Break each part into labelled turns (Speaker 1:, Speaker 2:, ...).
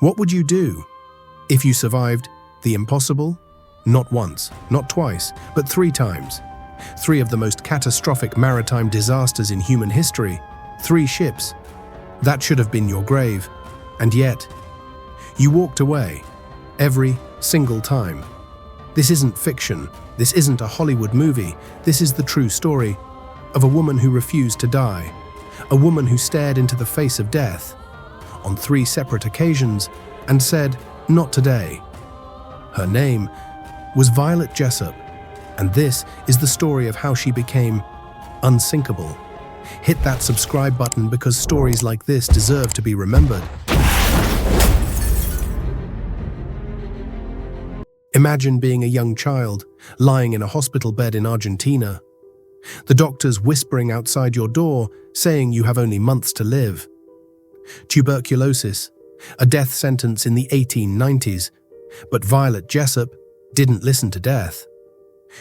Speaker 1: What would you do if you survived the impossible? Not once, not twice, but 3 times. 3 of the most catastrophic maritime disasters in human history. 3 ships. That should have been your grave. And yet, you walked away. Every single time. This isn't fiction. This isn't a Hollywood movie. This is the true story of a woman who refused to die. A woman who stared into the face of death on 3 separate occasions and said, "Not today." Her name was Violet Jessop, and this is the story of how she became unsinkable. Hit that subscribe button because stories like this deserve to be remembered. Imagine being a young child, lying in a hospital bed in Argentina. The doctors whispering outside your door, saying you have only months to live. Tuberculosis, a death sentence in the 1890s, but Violet Jessop didn't listen to death.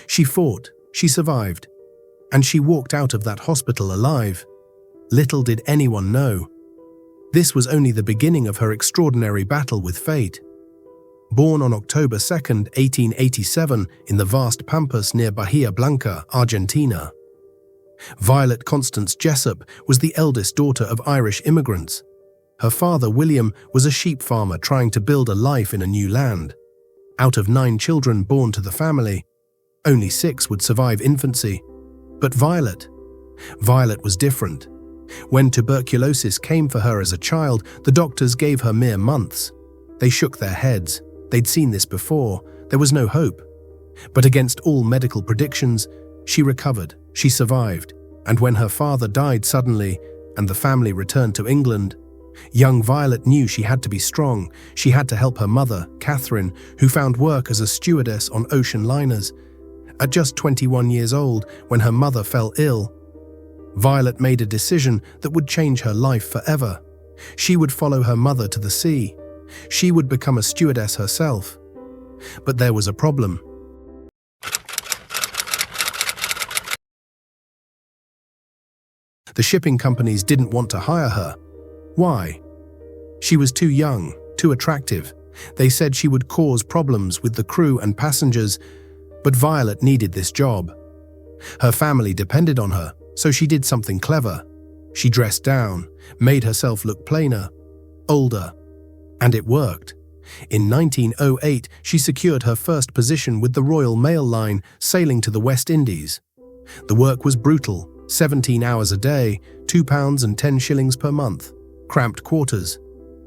Speaker 1: She fought, she survived, and she walked out of that hospital alive. Little did anyone know. This was only the beginning of her extraordinary battle with fate. Born on October 2, 1887, in the vast pampas near Bahia Blanca, Argentina. Violet Constance Jessop was the eldest daughter of Irish immigrants. Her father, William, was a sheep farmer trying to build a life in a new land. Out of 9 children born to the family, only 6 would survive infancy. But Violet was different. When tuberculosis came for her as a child, the doctors gave her mere months. They shook their heads. They'd seen this before. There was no hope. But against all medical predictions, she recovered, she survived, and when her father died suddenly and the family returned to England, young Violet knew she had to be strong. She had to help her mother, Catherine, who found work as a stewardess on ocean liners. At just 21 years old, when her mother fell ill, Violet made a decision that would change her life forever. She would follow her mother to the sea. She would become a stewardess herself. But there was a problem. The shipping companies didn't want to hire her. Why? She was too young, too attractive. They said she would cause problems with the crew and passengers, but Violet needed this job. Her family depended on her, so she did something clever. She dressed down, made herself look plainer, older, and it worked. In 1908, she secured her first position with the Royal Mail Line, sailing to the West Indies. The work was brutal, 17 hours a day, £2.10 per month, cramped quarters,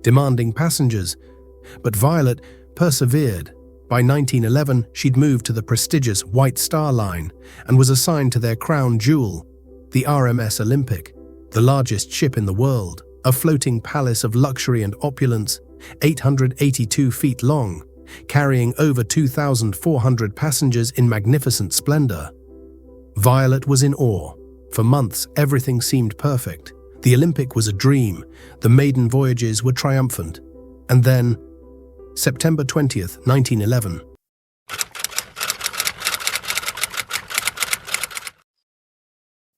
Speaker 1: demanding passengers. But Violet persevered. By 1911, she'd moved to the prestigious White Star Line and was assigned to their crown jewel, the RMS Olympic, the largest ship in the world, a floating palace of luxury and opulence, 882 feet long, carrying over 2,400 passengers in magnificent splendor. Violet was in awe. For months, everything seemed perfect. The Olympic was a dream. The maiden voyages were triumphant. And then, September 20th, 1911.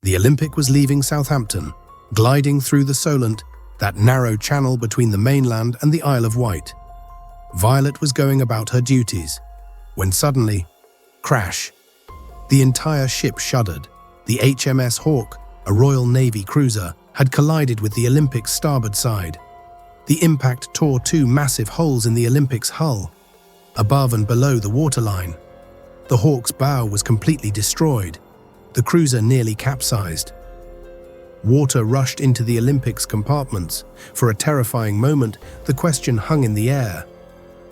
Speaker 1: The Olympic was leaving Southampton, gliding through the Solent, that narrow channel between the mainland and the Isle of Wight. Violet was going about her duties, when suddenly, crash. The entire ship shuddered. The HMS Hawke, a Royal Navy cruiser, had collided with the Olympic's starboard side. The impact tore 2 massive holes in the Olympic's hull, above and below the waterline. The Hawke's bow was completely destroyed. The cruiser nearly capsized. Water rushed into the Olympic's compartments. For a terrifying moment, the question hung in the air.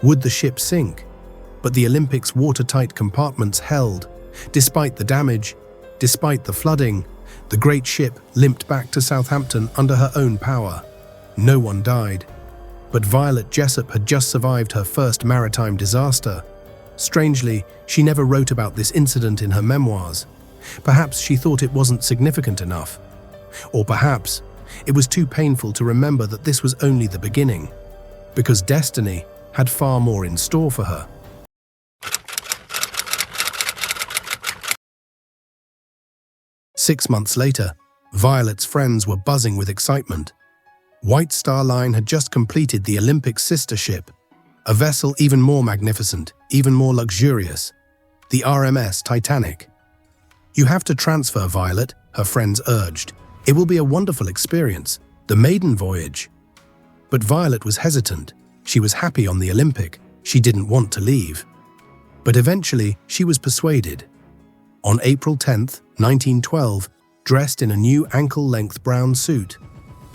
Speaker 1: Would the ship sink? But the Olympic's watertight compartments held. Despite the damage, despite the flooding, the great ship limped back to Southampton under her own power. No one died. But Violet Jessop had just survived her first maritime disaster. Strangely, she never wrote about this incident in her memoirs. Perhaps she thought it wasn't significant enough. Or perhaps it was too painful to remember that this was only the beginning, because destiny had far more in store for her. "6 months later, Violet's friends were buzzing with excitement. White Star Line had just completed the Olympic sister ship, a vessel even more magnificent, even more luxurious, the RMS Titanic. "You have to transfer, Violet," her friends urged. "It will be a wonderful experience, the maiden voyage." But Violet was hesitant. She was happy on the Olympic. She didn't want to leave. But eventually, she was persuaded. On April 10, 1912, dressed in a new ankle-length brown suit,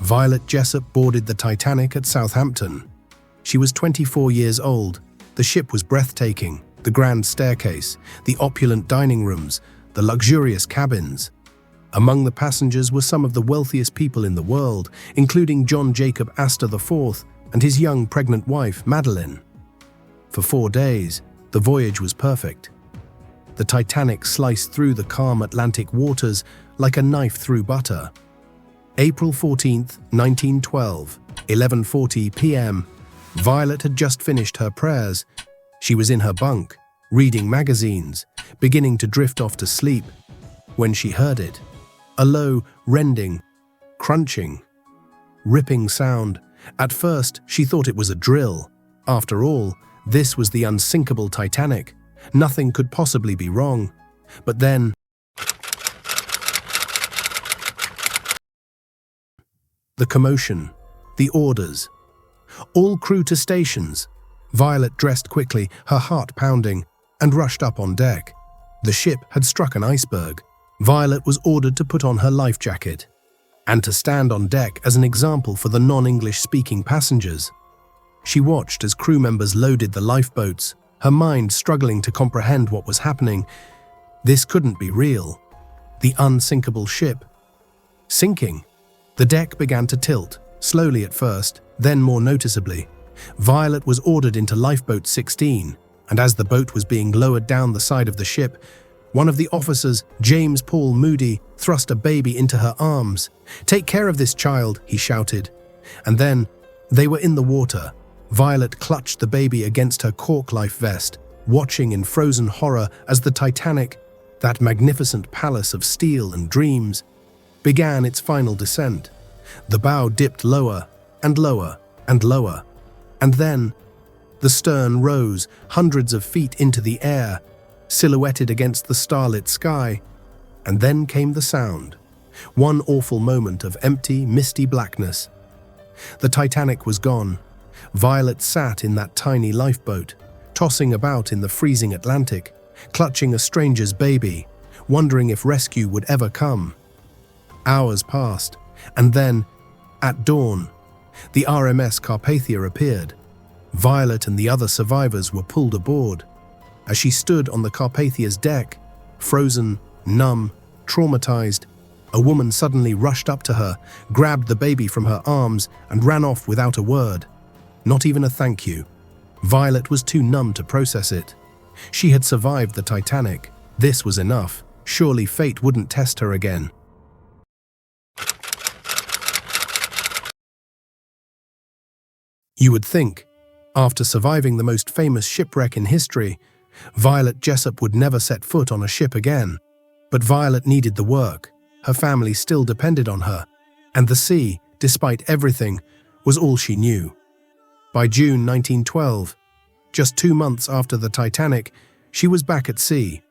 Speaker 1: Violet Jessop boarded the Titanic at Southampton. She was 24 years old. The ship was breathtaking. The grand staircase, the opulent dining rooms, the luxurious cabins. Among the passengers were some of the wealthiest people in the world, including John Jacob Astor IV and his young pregnant wife, Madeline. For 4 days, the voyage was perfect. The Titanic sliced through the calm Atlantic waters like a knife through butter. April 14, 1912, 11:40 p.m. Violet had just finished her prayers. She was in her bunk, reading magazines, beginning to drift off to sleep, when she heard it. A low, rending, crunching, ripping sound. At first, she thought it was a drill. After all, this was the unsinkable Titanic. Nothing could possibly be wrong. But then, the commotion, the orders. "All crew to stations." Violet dressed quickly, her heart pounding, and rushed up on deck. The ship had struck an iceberg. Violet was ordered to put on her life jacket and to stand on deck as an example for the non-English speaking passengers. She watched as crew members loaded the lifeboats, her mind struggling to comprehend what was happening. This couldn't be real. The unsinkable ship. Sinking. The deck began to tilt, slowly at first, then more noticeably. Violet was ordered into Lifeboat 16, and as the boat was being lowered down the side of the ship, one of the officers, James Paul Moody, thrust a baby into her arms. "Take care of this child," he shouted. And then, they were in the water. Violet clutched the baby against her cork life vest, watching in frozen horror as the Titanic, that magnificent palace of steel and dreams, began its final descent. The bow dipped lower and lower and lower. And then, the stern rose hundreds of feet into the air, silhouetted against the starlit sky. And then came the sound. One awful moment of empty, misty blackness. The Titanic was gone. Violet sat in that tiny lifeboat, tossing about in the freezing Atlantic, clutching a stranger's baby, wondering if rescue would ever come. Hours passed, and then, at dawn, the RMS Carpathia appeared. Violet and the other survivors were pulled aboard. As she stood on the Carpathia's deck, frozen, numb, traumatized, a woman suddenly rushed up to her, grabbed the baby from her arms, and ran off without a word. Not even a thank you. Violet was too numb to process it. She had survived the Titanic. This was enough. Surely fate wouldn't test her again. You would think, after surviving the most famous shipwreck in history, Violet Jessop would never set foot on a ship again. But Violet needed the work. Her family still depended on her, and the sea, despite everything, was all she knew. By June 1912, just 2 months after the Titanic, she was back at sea.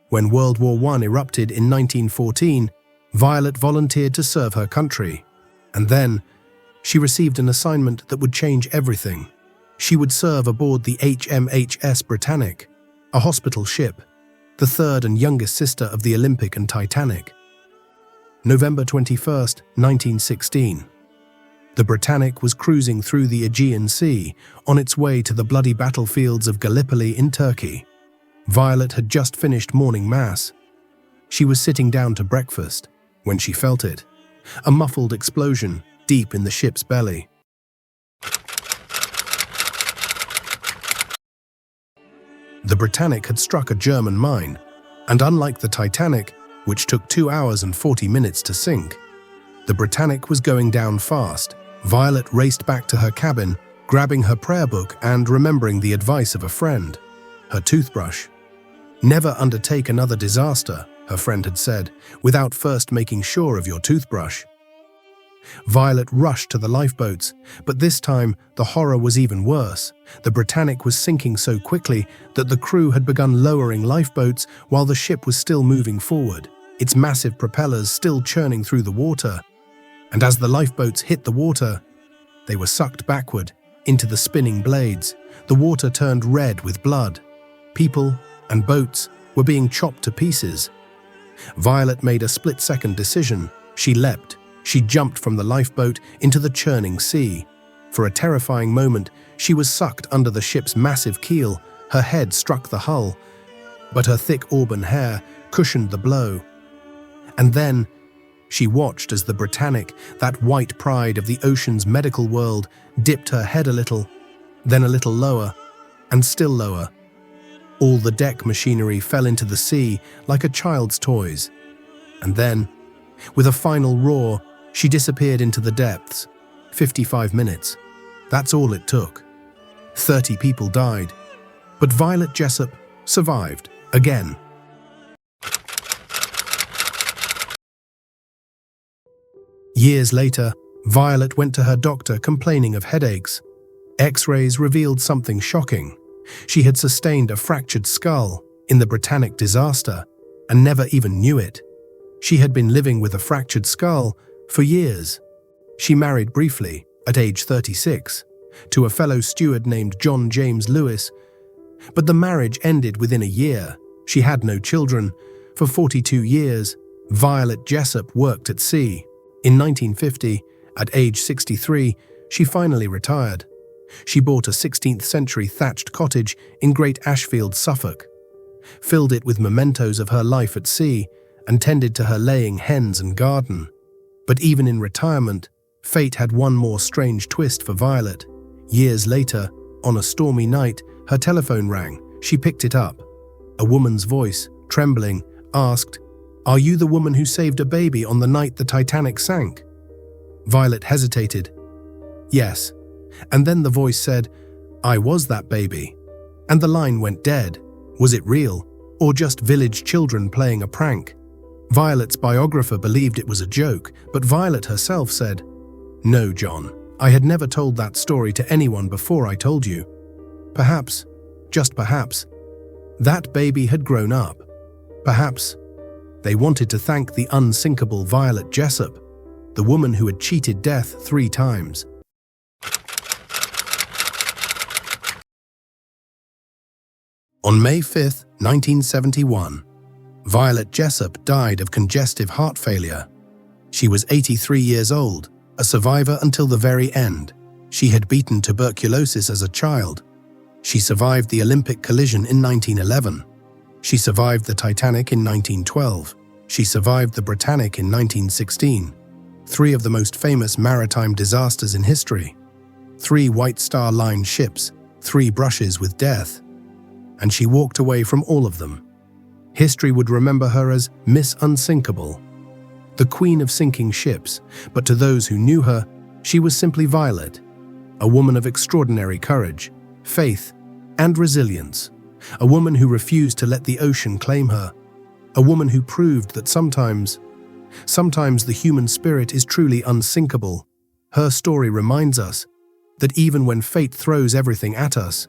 Speaker 1: When World War I erupted in 1914, Violet volunteered to serve her country. And then, she received an assignment that would change everything. She would serve aboard the HMHS Britannic, a hospital ship, the third and youngest sister of the Olympic and Titanic. November 21, 1916. The Britannic was cruising through the Aegean Sea on its way to the bloody battlefields of Gallipoli in Turkey. Violet had just finished morning mass. She was sitting down to breakfast when she felt it, a muffled explosion deep in the ship's belly. The Britannic had struck a German mine, and unlike the Titanic, which took 2 hours and 40 minutes to sink, the Britannic was going down fast. Violet raced back to her cabin, grabbing her prayer book and remembering the advice of a friend, her toothbrush. "Never undertake another disaster," her friend had said, "without first making sure of your toothbrush." Violet rushed to the lifeboats, but this time the horror was even worse. The Britannic was sinking so quickly that the crew had begun lowering lifeboats while the ship was still moving forward, its massive propellers still churning through the water. And as the lifeboats hit the water, they were sucked backward into the spinning blades. The water turned red with blood. People and boats were being chopped to pieces. Violet made a split-second decision. She leapt. She jumped from the lifeboat into the churning sea. For a terrifying moment, she was sucked under the ship's massive keel. Her head struck the hull, but her thick auburn hair cushioned the blow. And then she watched as the Britannic, that white pride of the ocean's medical world, dipped her head a little, then a little lower, and still lower. All the deck machinery fell into the sea like a child's toys. And then, with a final roar, she disappeared into the depths. 55 minutes. That's all it took. 30 people died. But Violet Jessop survived again. Years later, Violet went to her doctor complaining of headaches. X-rays revealed something shocking. She had sustained a fractured skull in the Britannic disaster and never even knew it. She had been living with a fractured skull for years. She married briefly, at age 36, to a fellow steward named John James Lewis, but the marriage ended within a year. She had no children. For 42 years, Violet Jessop worked at sea. In 1950, at age 63, she finally retired. She bought a 16th-century thatched cottage in Great Ashfield, Suffolk, filled it with mementos of her life at sea, and tended to her laying hens and garden. But even in retirement, fate had one more strange twist for Violet. Years later, on a stormy night, her telephone rang. She picked it up. A woman's voice, trembling, asked, "Are you the woman who saved a baby on the night the Titanic sank?" Violet hesitated. "Yes." And then the voice said, "I was that baby." And the line went dead. Was it real, or just village children playing a prank? Violet's biographer believed it was a joke, but Violet herself said, "No, John, I had never told that story to anyone before I told you. Perhaps, just perhaps, that baby had grown up. Perhaps they wanted to thank the unsinkable Violet Jessop, the woman who had cheated death 3 times. On May 5, 1971, Violet Jessop died of congestive heart failure. She was 83 years old, a survivor until the very end. She had beaten tuberculosis as a child. She survived the Olympic collision in 1911. She survived the Titanic in 1912. She survived the Britannic in 1916. 3 of the most famous maritime disasters in history. 3 White Star Line ships, 3 brushes with death. And she walked away from all of them. History would remember her as Miss Unsinkable, the queen of sinking ships, but to those who knew her, she was simply Violet, a woman of extraordinary courage, faith, and resilience, a woman who refused to let the ocean claim her, a woman who proved that sometimes the human spirit is truly unsinkable. Her story reminds us that even when fate throws everything at us,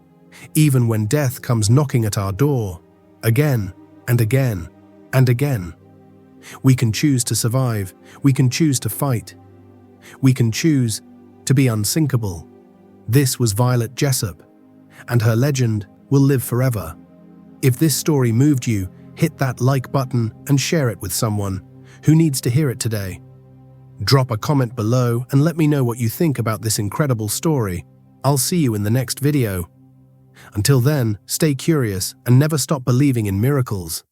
Speaker 1: even when death comes knocking at our door, again and again and again, we can choose to survive, we can choose to fight, we can choose to be unsinkable. This was Violet Jessop, and her legend will live forever. If this story moved you, hit that like button and share it with someone who needs to hear it today. Drop a comment below and let me know what you think about this incredible story. I'll see you in the next video. Until then, stay curious and never stop believing in miracles.